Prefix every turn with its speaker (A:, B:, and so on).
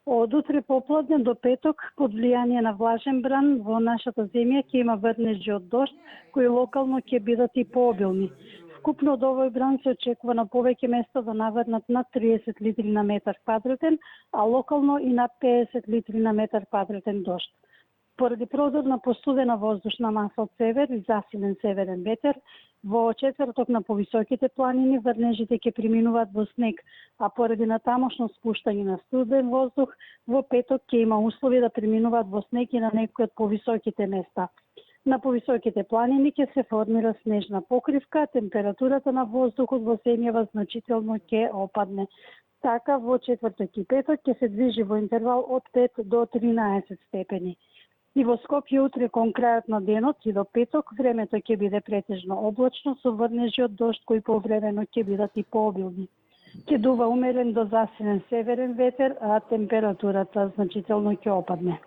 A: Од утре попладне до петок, под влијание на влажен бран, во нашата земја ќе има врнежи од дожд, кои локално ќе бидат и пообилни. Вкупно од овој бран се очекува на повеќе места да наврнат над 30 литри на метар квадратен, а локално и над 50 литри на метар квадратен дожд. Поради продор на постудена воздушна маса од север и засилен северен ветер, во четврток на повисоките планини врнежите ќе преминуваат во снег, а поради натамошно спуштање на студен воздух, во петок ќе има услови да преминуваат во снег и на некои од повисоките места. На повисоките планини ќе се формира снежна покривка, температурата на воздухот во земјава значително ќе опадне. Така, во четврток и петок ќе се движи во интервал од 5 до 13 степени. И во Скопје утре кон крајот на денот и до петок времето ќе биде претежно облачно со врнежи од дожд кои повремено ќе бидат и пообилни. Ќе дува умерен до засилен северен ветер, а температурата значително ќе опадне.